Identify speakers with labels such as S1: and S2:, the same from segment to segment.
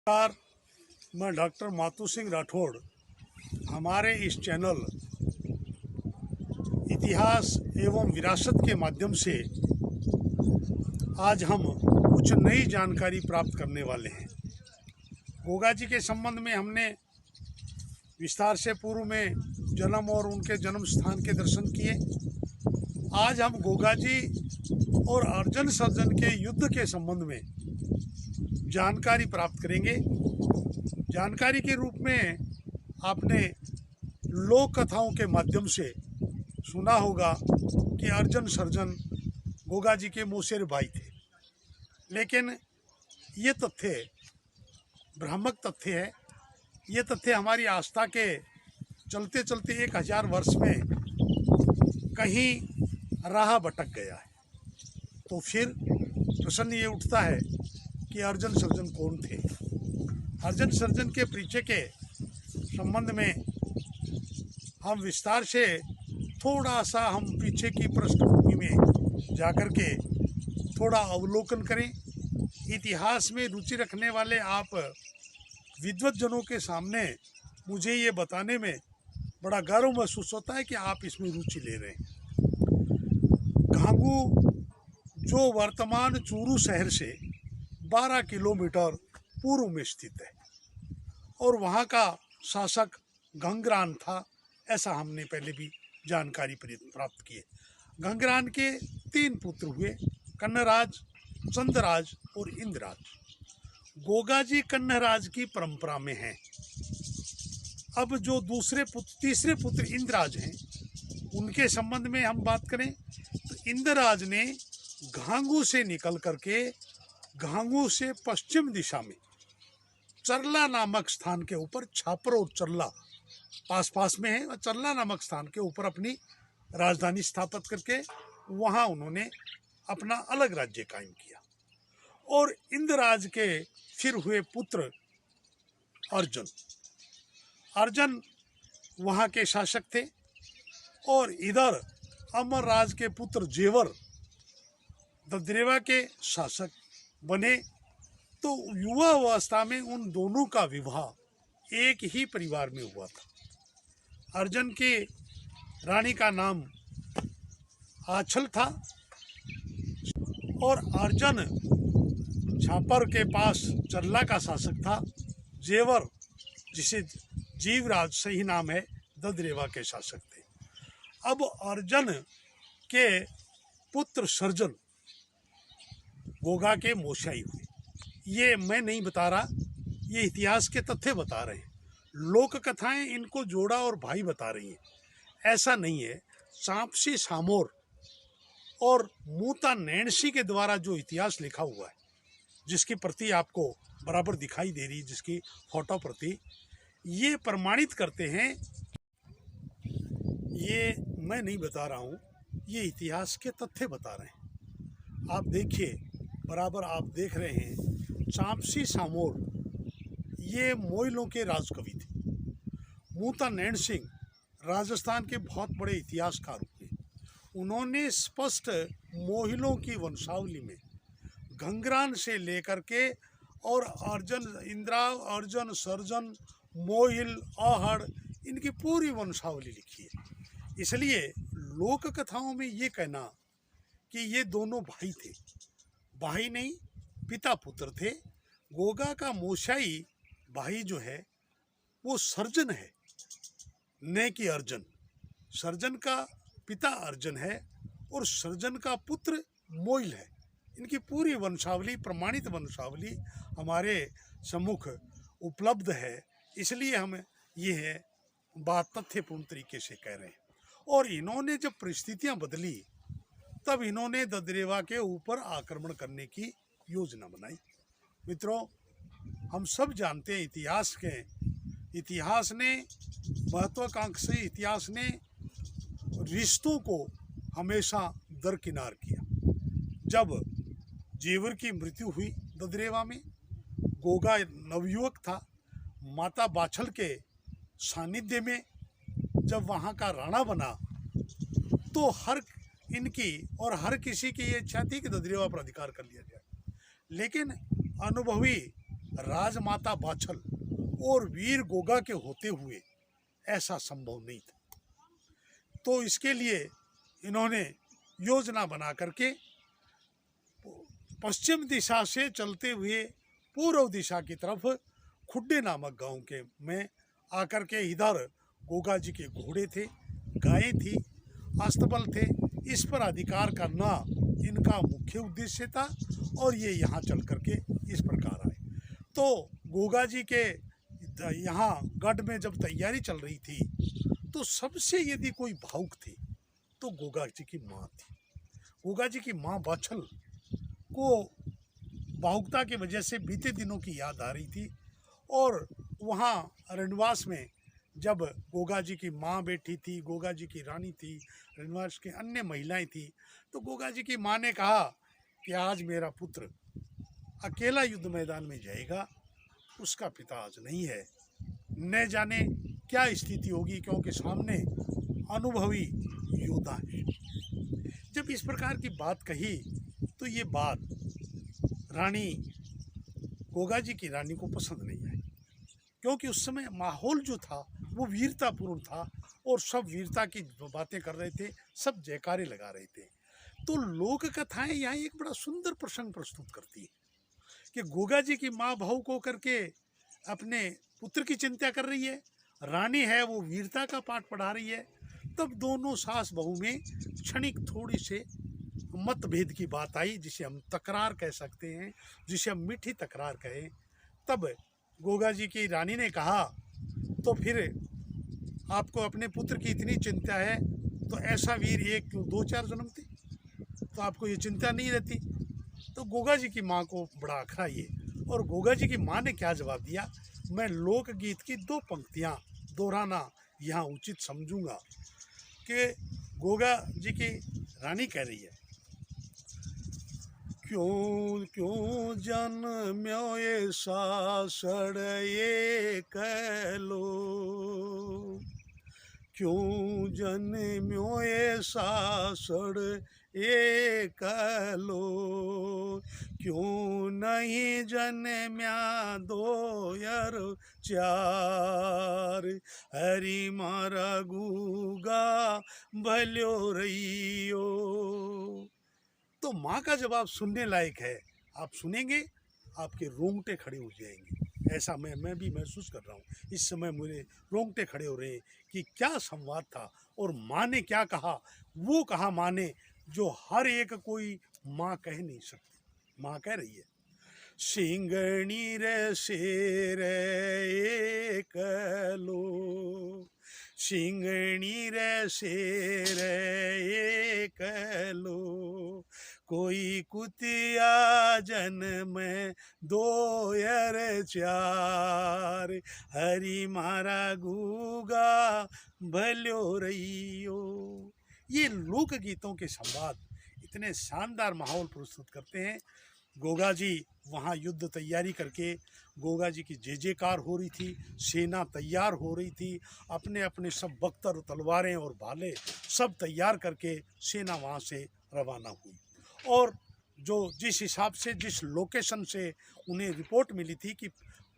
S1: नमस्कार। मैं डॉक्टर मातू सिंह राठौड़। हमारे इस चैनल इतिहास एवं विरासत के माध्यम से आज हम कुछ नई जानकारी प्राप्त करने वाले हैं। गोगा जी के संबंध में हमने विस्तार से पूर्व में जन्म और उनके जन्म स्थान के दर्शन किए। आज हम गोगा जी और अर्जुन सर्जन के युद्ध के संबंध में जानकारी प्राप्त करेंगे। जानकारी के रूप में आपने लोक कथाओं के माध्यम से सुना होगा कि अर्जुन सर्जन गोगा जी के मौसेरे भाई थे, लेकिन ये तथ्य भ्रामक तथ्य है। ये तथ्य हमारी आस्था के चलते चलते 1000 वर्ष में कहीं राह भटक गया है। तो फिर प्रश्न ये उठता है कि अर्जुन सर्जन कौन थे। अर्जुन सर्जन के परिचय के संबंध में हम विस्तार से थोड़ा सा हम पीछे की पृष्ठभूमि में जाकर के थोड़ा अवलोकन करें। इतिहास में रुचि रखने वाले आप विद्वज्जनों के सामने मुझे ये बताने में बड़ा गर्व महसूस होता है कि आप इसमें रुचि ले रहे हैं। घांगू जो वर्तमान चूरू शहर से 12 किलोमीटर पूर्व में स्थित है और वहाँ का शासक घंग्रान था, ऐसा हमने पहले भी जानकारी प्राप्त की है। घंग्रान के 3 पुत्र हुए, कन्नराज, चंद्रराज और इंद्रराज। गोगा जी कन्नराज की परंपरा में हैं। अब जो तीसरे पुत्र इंद्रराज हैं, उनके संबंध में हम बात करें तो इंद्रराज ने घांगू से निकल करके घांगू से पश्चिम दिशा में चरला नामक स्थान के ऊपर, छापर और चरला पास में है, और चरला नामक स्थान के ऊपर अपनी राजधानी स्थापित करके वहाँ उन्होंने अपना अलग राज्य कायम किया। और इंद्रराज के फिर हुए पुत्र अर्जुन वहाँ के शासक थे। और इधर अमरराज के पुत्र जेवर ददरेवा के शासक बने। तो युवा अवस्था में उन दोनों का विवाह एक ही परिवार में हुआ था। अर्जुन के रानी का नाम आंचल था और अर्जुन छापर के पास चरला का शासक था। जेवर, जिसे जीवराज सही नाम है, ददरेवा के शासक थे। अब अर्जुन के पुत्र सर्जन गोगा के मोशाई हुए। ये मैं नहीं बता रहा, ये इतिहास के तथ्य बता रहे हैं। लोक कथाएं इनको जोड़ा और भाई बता रही हैं, ऐसा नहीं है। चांपसी सामोर और मूता नैणसी के द्वारा जो इतिहास लिखा हुआ है, जिसकी प्रति आपको बराबर दिखाई दे रही है, जिसकी फोटो प्रति, ये प्रमाणित करते हैं। ये मैं नहीं बता रहा हूँ, ये इतिहास के तथ्य बता रहे हैं। आप देखिए, बराबर आप देख रहे हैं, चांपसी सामोर ये मोइलों के राजकवि थे। मूता नैण सिंह राजस्थान के बहुत बड़े इतिहासकार हुए। उन्होंने स्पष्ट मोहिलों की वंशावली में घंग्रान से लेकर के और अर्जुन सर्जन, मोहिल, आहड़, इनकी पूरी वंशावली लिखी है। इसलिए लोक कथाओं में ये कहना कि ये दोनों भाई थे, भाई नहीं पिता पुत्र थे। गोगा का मोशाई भाई जो है वो सर्जन है, न कि अर्जुन। सर्जन का पिता अर्जुन है और सर्जन का पुत्र मोइल है। इनकी पूरी वंशावली, प्रमाणित वंशावली हमारे सम्मुख उपलब्ध है। इसलिए हम ये है बात तथ्यपूर्ण तरीके से कह रहे हैं। और इन्होंने जब परिस्थितियां बदली, तब इन्होंने ददरेवा के ऊपर आक्रमण करने की योजना बनाई। मित्रों, हम सब जानते हैं इतिहास ने महत्वाकांक्षी इतिहास ने रिश्तों को हमेशा दरकिनार किया। जब जेवर की मृत्यु हुई ददरेवा में, गोगा नवयुवक था, माता बाछल के सानिध्य में जब वहाँ का राणा बना, तो हर इनकी और हर किसी की ये इच्छा थी कि ददरेवा पर अधिकार कर लिया जाए। लेकिन अनुभवी राजमाता बाछल और वीर गोगा के होते हुए ऐसा संभव नहीं था। तो इसके लिए इन्होंने योजना बना करके पश्चिम दिशा से चलते हुए पूर्व दिशा की तरफ खुड्डे नामक गांव के में आकर के इधर गोगा जी के घोड़े थे, गायें थी, अस्तबल थे, इस पर अधिकार करना इनका मुख्य उद्देश्य था और ये यहाँ चल करके इस प्रकार आए। तो गोगा जी के यहाँ गढ़ में जब तैयारी चल रही थी तो सबसे यदि कोई भावुक थी तो गोगा जी की माँ थी। गोगा जी की माँ बाछल को भावुकता की वजह से बीते दिनों की याद आ रही थी और वहाँ अरण्यवास में जब गोगा जी की माँ बैठी थी, गोगा जी की रानी थी, अरण्यवास की अन्य महिलाएं थी, तो गोगा जी की माँ ने कहा कि आज मेरा पुत्र अकेला युद्ध मैदान में जाएगा, उसका पिता आज नहीं है, न जाने क्या स्थिति होगी क्योंकि सामने अनुभवी योद्धा है। जब इस प्रकार की बात कही तो ये बात रानी गोगा जी की रानी को पसंद नहीं आई, क्योंकि उस समय माहौल जो था वो वीरतापूर्ण था और सब वीरता की बातें कर रहे थे, सब जयकारे लगा रहे थे। तो लोक कथाएं यहाँ एक बड़ा सुंदर प्रसंग प्रस्तुत करती है कि गोगा जी की माँ भावुक होकर के अपने पुत्र की चिंता कर रही है, रानी है वो वीरता का पाठ पढ़ा रही है। तब दोनों सास बहू में क्षणिक थोड़ी से मतभेद की बात आई, जिसे हम तकरार कह सकते हैं, जिसे हम मीठी तकरार कहें। तब गोगा जी की रानी ने कहा, तो फिर आपको अपने पुत्र की इतनी चिंता है तो ऐसा वीर एक क्यों 2-4 जन्मते, तो आपको ये चिंता नहीं रहती। तो गोगा जी की माँ को बड़ा अखरा ये, और गोगा जी की माँ ने क्या जवाब दिया, मैं लोकगीत की 2 पंक्तियाँ दोहराना यहाँ उचित समझूंगा कि गोगा जी की रानी कह रही है, क्यों क्यों जन्म्यो ये सासड़ ये कहलो, क्यों जन्म्यो ये सासड़ ये कहलो, क्यों नहीं जन्म्या 2 या 4, हरि मारा गुगा भल्यो रहियो। तो माँ का जवाब सुनने लायक है, आप सुनेंगे आपके रोंगटे खड़े हो जाएंगे। ऐसा मैं भी महसूस कर रहा हूँ, इस समय मेरे रोंगटे खड़े हो रहे हैं कि क्या संवाद था और माँ ने क्या कहा। वो कहा माँ ने जो हर एक कोई माँ कह नहीं सकती। माँ कह रही है, सिंगणी रे शेर एक लो, सिंगणी रे शेर एक लो, कोई कुतिया जन्म 2 या 4, हरि मारा गुगा भल्यो रहियो। ये लोकगीतों के संवाद इतने शानदार माहौल प्रस्तुत करते हैं। गोगा जी वहाँ युद्ध तैयारी करके, गोगा जी की जय जयकार हो रही थी, सेना तैयार हो रही थी, अपने अपने सब बख्तर, तलवारें और भाले सब तैयार करके सेना वहाँ से रवाना हुई। और जो जिस हिसाब से, जिस लोकेशन से उन्हें रिपोर्ट मिली थी कि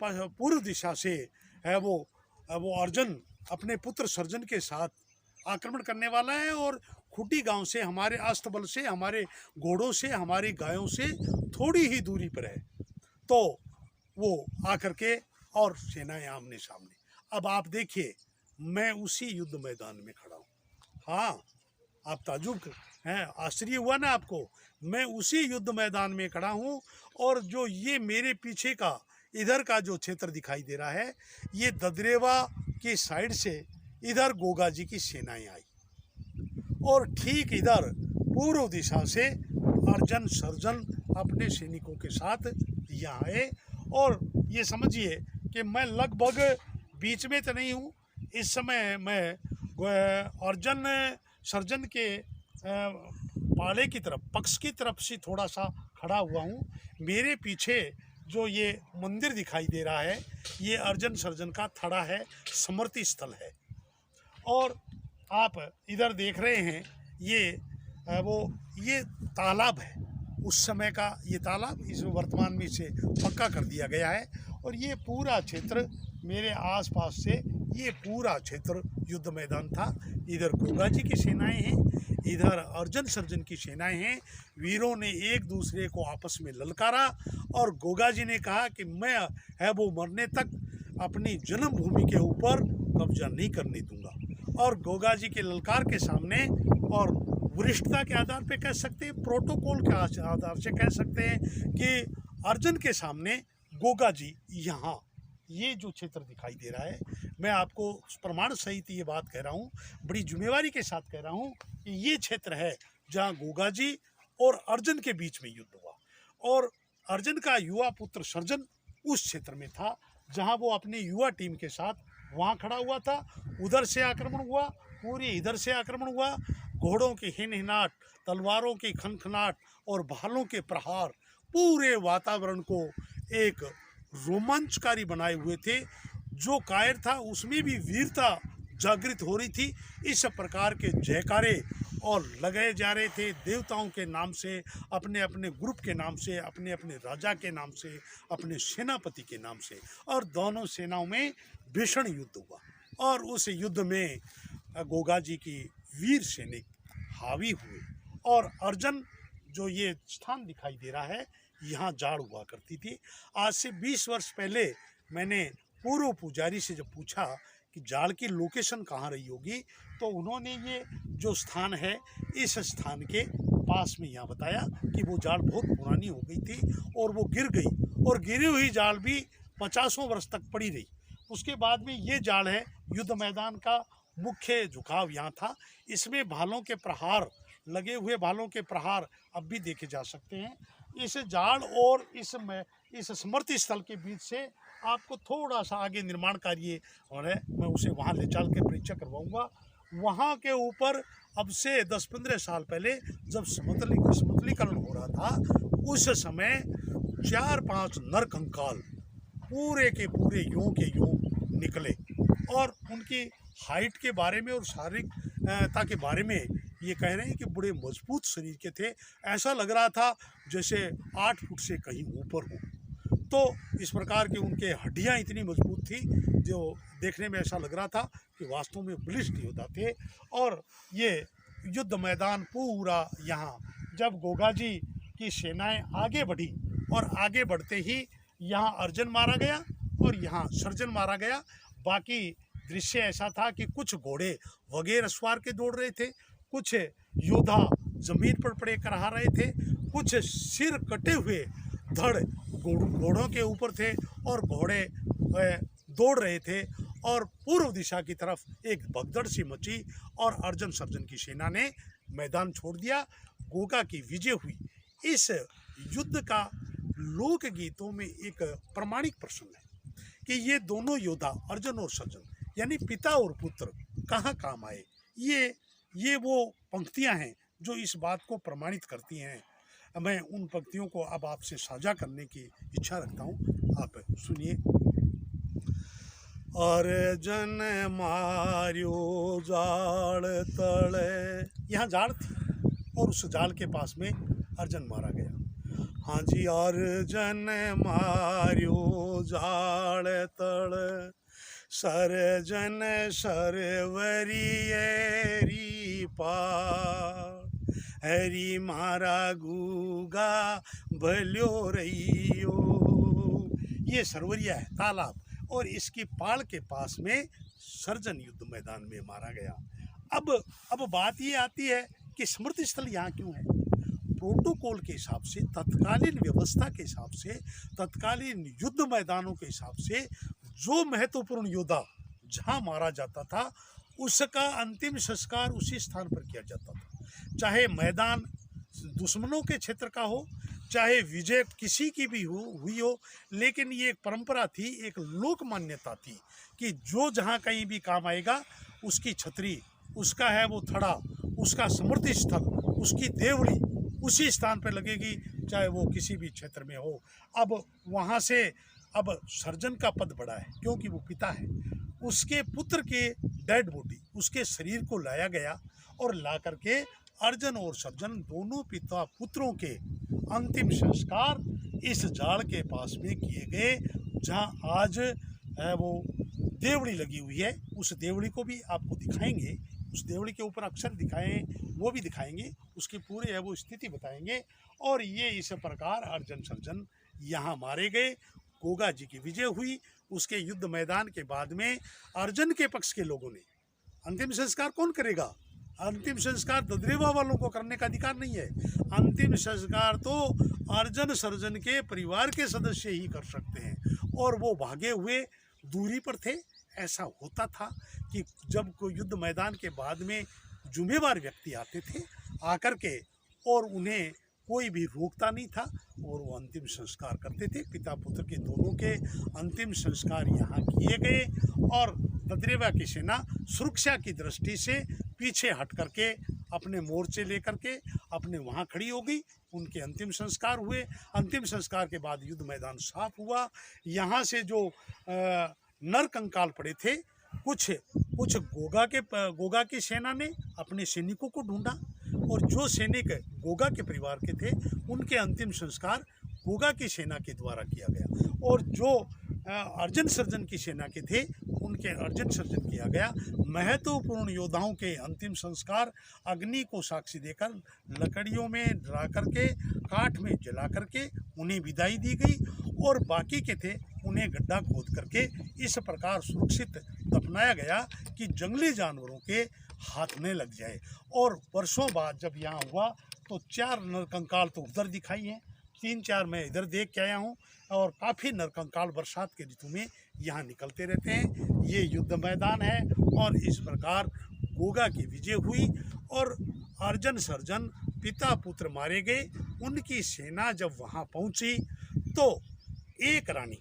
S1: पूर्व दिशा से है वो अर्जुन अपने पुत्र सर्जन के साथ आक्रमण करने वाला है और खुटी गांव से, हमारे अस्तबल से, हमारे घोड़ों से, हमारी गायों से थोड़ी ही दूरी पर है, तो वो आकर के और सेनाएं आमने सामने। अब आप देखिए, मैं उसी युद्ध मैदान में खड़ा हूँ। हाँ, आप ताजुब हैं, आश्चर्य हुआ ना आपको, मैं उसी युद्ध मैदान में खड़ा हूँ और जो ये मेरे पीछे का इधर का जो क्षेत्र दिखाई दे रहा है, ये ददरेवा की साइड से इधर गोगा जी की सेनाएं आई और ठीक इधर पूर्व दिशा से अर्जुन सर्जन अपने सैनिकों के साथ यहाँ आए। और ये समझिए कि मैं लगभग बीच में तो नहीं हूँ, इस समय मैं अर्जुन सर्जन के पाले की तरफ, पक्ष की तरफ से थोड़ा सा खड़ा हुआ हूँ। मेरे पीछे जो ये मंदिर दिखाई दे रहा है, ये अर्जुन सर्जन का थड़ा है, स्मृति स्थल है। और आप इधर देख रहे हैं ये तालाब है, उस समय का ये तालाब इस वर्तमान में इसे पक्का कर दिया गया है। और ये पूरा क्षेत्र मेरे आसपास से ये पूरा क्षेत्र युद्ध मैदान था। इधर गोगा जी की सेनाएं हैं, इधर अर्जुन सर्जन की सेनाएं हैं। वीरों ने एक दूसरे को आपस में ललकारा और गोगा जी ने कहा कि मैं है वो मरने तक अपनी जन्मभूमि के ऊपर कब्जा नहीं करने दूंगा। और गोगा जी के ललकार के सामने और वरिष्ठता के आधार पे कह सकते हैं, प्रोटोकॉल के आधार से कह सकते हैं कि अर्जुन के सामने गोगा जी यहाँ ये जो क्षेत्र दिखाई दे रहा है, मैं आपको प्रमाण सहित ये बात कह रहा हूँ, बड़ी जिम्मेवारी के साथ कह रहा हूँ कि ये क्षेत्र है जहाँ गोगा जी और अर्जुन के बीच में युद्ध हुआ। और अर्जुन का युवा पुत्र सर्जन उस क्षेत्र में था जहाँ वो अपनी युवा टीम के साथ वहाँ खड़ा हुआ था। उधर से आक्रमण हुआ, पूरी इधर से आक्रमण हुआ। घोड़ों की हिनहिनाट, तलवारों की खनखनाट और भालों के प्रहार पूरे वातावरण को एक रोमांचकारी बनाए हुए थे। जो कायर था उसमें भी वीरता जागृत हो रही थी। इस प्रकार के जयकारे और लगाए जा रहे थे देवताओं के नाम से, अपने अपने ग्रुप के नाम से, अपने अपने राजा के नाम से, अपने सेनापति के नाम से। और दोनों सेनाओं में भीषण युद्ध हुआ और उस युद्ध में गोगा जी की वीर सैनिक हावी हुए। और अर्जुन जो ये स्थान दिखाई दे रहा है, यहाँ जाड़ हुआ करती थी। आज से 20 वर्ष पहले मैंने पूर्व पुजारी से जब पूछा कि जाड़ की लोकेशन कहाँ रही होगी, तो उन्होंने ये जो स्थान है इस स्थान के पास में यहाँ बताया कि वो जाड़ बहुत पुरानी हो गई थी और वो गिर गई, और गिरी हुई जाड़ भी 50 वर्ष तक पड़ी रही। उसके बाद में ये जाड़ है युद्ध मैदान का मुख्य झुकाव यहाँ था। इसमें भालों के प्रहार लगे हुए, भालों के प्रहार अब भी देखे जा सकते हैं। इस जाड़ और इस स्मृति स्थल के बीच से आपको थोड़ा सा आगे निर्माण कार्य और है, मैं उसे वहाँ ले चल के परिचय करवाऊँगा। वहाँ के ऊपर अब से 10-15 साल पहले जब समतलीकरण हो रहा था, उस समय 4-5 नरकंकाल पूरे के पूरे यूं के यूं निकले। और उनकी हाइट के बारे में और शारीरिकता के बारे में ये कह रहे हैं कि बड़े मजबूत शरीर के थे। ऐसा लग रहा था जैसे 8 फुट से कहीं ऊपर हो। तो इस प्रकार की उनके हड्डियां इतनी मजबूत थी जो देखने में ऐसा लग रहा था कि वास्तव में बलिष्ठ योद्धा थे। और ये युद्ध मैदान पूरा यहाँ जब गोगा जी की सेनाएं आगे बढ़ी और आगे बढ़ते ही यहाँ अर्जुन मारा गया और यहाँ सर्जन मारा गया। बाकी दृश्य ऐसा था कि कुछ घोड़े वगैरह सवार के दौड़ रहे थे, कुछ योद्धा जमीन पर पड़े करहा रहे थे, कुछ सिर कटे हुए धड़ घोड़ों के ऊपर थे और घोड़े दौड़ रहे थे। और पूर्व दिशा की तरफ एक भगदड़ सी मची और अर्जुन सर्जन की सेना ने मैदान छोड़ दिया। गोगा की विजय हुई। इस युद्ध का लोकगीतों में एक प्रमाणिक प्रसंग है कि ये दोनों योद्धा अर्जुन और सर्जन यानी पिता और पुत्र कहाँ काम आए। ये वो पंक्तियां हैं जो इस बात को प्रमाणित करती हैं। मैं उन पंक्तियों को अब आपसे साझा करने की इच्छा रखता हूँ, आप सुनिए। अर्जुन मार्यो जाड़ तले, यहाँ जाड़ थी और उस जाड़ के पास में अर्जुन मारा गया। हाँ जी, अर्जुन मार्यो जाड़ तले, सर्जन सरवरियरी पार, हरी मारा गुगा भल्यो रहियो। ये सरवरिया है तालाब, और इसकी पाड़ के पास में सर्जन युद्ध मैदान में मारा गया। अब बात ये आती है कि स्मृति स्थल यहाँ क्यों है। प्रोटोकॉल के हिसाब से, तत्कालीन व्यवस्था के हिसाब से, तत्कालीन युद्ध मैदानों के हिसाब से जो महत्वपूर्ण योद्धा जहाँ मारा जाता था उसका अंतिम संस्कार उसी स्थान पर किया जाता था। चाहे मैदान दुश्मनों के क्षेत्र का हो, चाहे विजय किसी की भी हुई हो, लेकिन ये एक परंपरा थी, एक लोक मान्यता थी कि जो जहाँ कहीं भी काम आएगा उसकी छतरी, उसका है वो थड़ा, उसका स्मृति स्थल, उसकी देवड़ी उसी स्थान पर लगेगी, चाहे वो किसी भी क्षेत्र में हो। अब वहाँ से अब सर्जन का पद बढ़ा है क्योंकि वो पिता है। उसके पुत्र के डेड बॉडी, उसके शरीर को लाया गया और ला करके अर्जुन और सर्जन दोनों पिता पुत्रों के अंतिम संस्कार इस जाड़ के पास में किए गए, जहां आज वो देवड़ी लगी हुई है। उस देवड़ी को भी आपको दिखाएंगे, उस देवड़ी के ऊपर अक्षर दिखाएं वो भी दिखाएंगे, उसकी पूरी है वो स्थिति बताएंगे। और ये इस प्रकार अर्जुन सर्जन यहाँ मारे गए, गोगा जी की विजय हुई। उसके युद्ध मैदान के बाद में अर्जुन के पक्ष के लोगों ने, अंतिम संस्कार कौन करेगा? अंतिम संस्कार ददरेवा वालों को करने का अधिकार नहीं है। अंतिम संस्कार तो अर्जुन सर्जन के परिवार के सदस्य ही कर सकते हैं, और वो भागे हुए दूरी पर थे। ऐसा होता था कि जब कोई युद्ध मैदान के बाद में जुम्मेवार व्यक्ति आते थे आकर के, और उन्हें कोई भी रोकता नहीं था, और वो अंतिम संस्कार करते थे। पिता पुत्र के दोनों के अंतिम संस्कार यहाँ किए गए, और ददरेवा की सेना सुरक्षा की दृष्टि से पीछे हट करके अपने मोर्चे लेकर के अपने वहाँ खड़ी हो गई। उनके अंतिम संस्कार हुए। अंतिम संस्कार के बाद युद्ध मैदान साफ हुआ। यहाँ से जो नर कंकाल पड़े थे, कुछ गोगा की सेना ने अपने सैनिकों को ढूंढा, और जो सैनिक गोगा के परिवार के थे उनके अंतिम संस्कार गोगा की सेना के द्वारा किया गया, और जो अर्जुन सर्जन की सेना के थे उनके अर्जुन सर्जन किया गया। महत्वपूर्ण योद्धाओं के अंतिम संस्कार अग्नि को साक्षी देकर, लकड़ियों में डरा करके, काठ में जला करके उन्हें विदाई दी गई, और बाकी के थे उन्हें गड्ढा खोद करके इस प्रकार सुरक्षित दफनाया गया कि जंगली जानवरों के हाथ में लग जाए। और वर्षों बाद जब यहाँ हुआ तो 4 नरकंकाल तो उधर दिखाई हैं, 3-4 मैं इधर देख के आया हूँ, और काफ़ी नरकंकाल बरसात के ऋतु में यहाँ निकलते रहते हैं। ये युद्ध मैदान है, और इस प्रकार गोगा की विजय हुई, और अर्जुन सर्जन पिता पुत्र मारे गए। उनकी सेना जब वहाँ पहुँची तो एक रानी,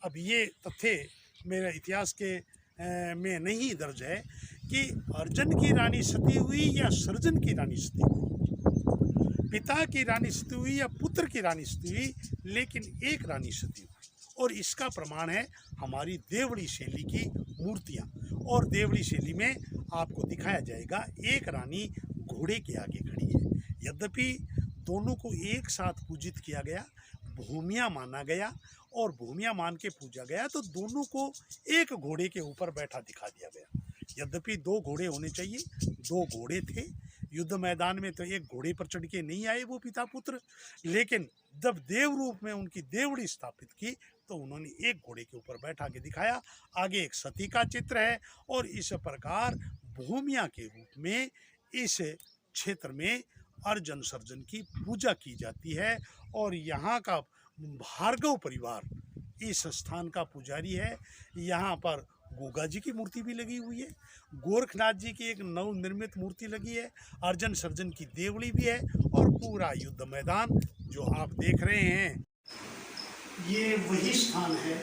S1: अब ये तथ्य मेरे इतिहास के में नहीं दर्ज है कि अर्जुन की रानी सती हुई या सर्जन की रानी सती हुई, पिता की रानी सती हुई या पुत्र की रानी सती हुई, लेकिन एक रानी सती हुई। और इसका प्रमाण है हमारी देवड़ी शैली की मूर्तियाँ, और देवड़ी शैली में आपको दिखाया जाएगा एक रानी घोड़े के आगे खड़ी है। यद्यपि दोनों को एक साथ पूजित किया गया, भूमिया माना गया, और भूमिया मान के पूजा गया, तो दोनों को एक घोड़े के ऊपर बैठा दिखा दिया गया। यद्यपि 2 घोड़े होने चाहिए, 2 घोड़े थे। युद्ध मैदान में तो एक घोड़े पर चढ़ के नहीं आए वो पिता पुत्र, लेकिन जब देव रूप में उनकी देवड़ी स्थापित की तो उन्होंने एक घोड़े के ऊपर बैठा के दिखाया। आगे एक सती का चित्र है, और इस प्रकार भूमिया के रूप में इस क्षेत्र में अर्जुन सर्जन की पूजा की जाती है। और यहाँ का भार्गव परिवार इस स्थान का पुजारी है। यहाँ पर गोगा जी की मूर्ति भी लगी हुई है, गोरखनाथ जी की एक नवनिर्मित मूर्ति लगी है, अर्जुन सर्जन की देवड़ी भी है, और पूरा युद्ध मैदान जो आप देख रहे हैं, ये वही स्थान है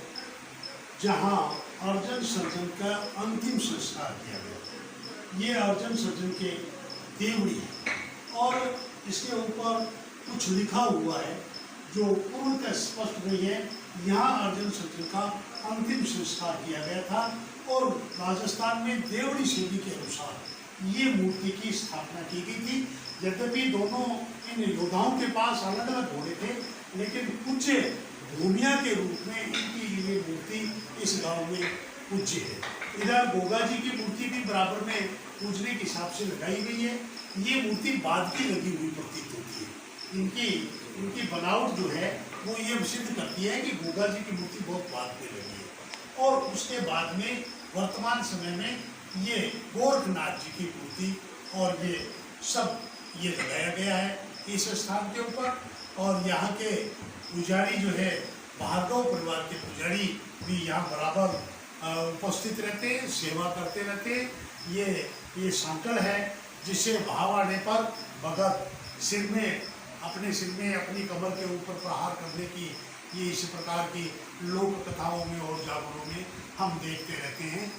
S1: जहाँ अर्जुन सर्जन का अंतिम संस्कार किया गया। ये अर्जुन सर्जन के देवड़ी है, और इसके ऊपर कुछ लिखा हुआ है जो पूर्णतः स्पष्ट नहीं है। यहाँ अर्जुन सर्जन का अंतिम संस्कार किया गया था, और राजस्थान में देवड़ी शैली के अनुसार ये मूर्ति की स्थापना की गई थी। यद्यपि दोनों इन योद्धाओं के पास अलग अलग घोड़े थे, लेकिन पूज्य भूमिया के रूप में इनकी ये मूर्ति इस गांव में पूज्य है। इधर गोगा जी की मूर्ति भी बराबर में पूजने के हिसाब से लगाई गई है। ये मूर्ति बाद की लगी हुई प्रतीत होती है। इनकी बनावट जो है वो ये सिद्ध करती है कि गोगा जी की मूर्ति बहुत बाद में लगी है। और उसके बाद में वर्तमान समय में ये गोरखनाथ जी की मूर्ति और ये सब ये लगाया गया है इस स्थान के ऊपर। और यहाँ के पुजारी जो है भार्गव परिवार के पुजारी भी यहाँ बराबर उपस्थित रहते हैं, सेवा करते रहते हैं। ये सांकल है जिसे भाव आने पर भगत सिर में अपनी कमर के ऊपर प्रहार करने की ये इस प्रकार की लोक कथाओं में और जागरणों में हम देखते रहते हैं।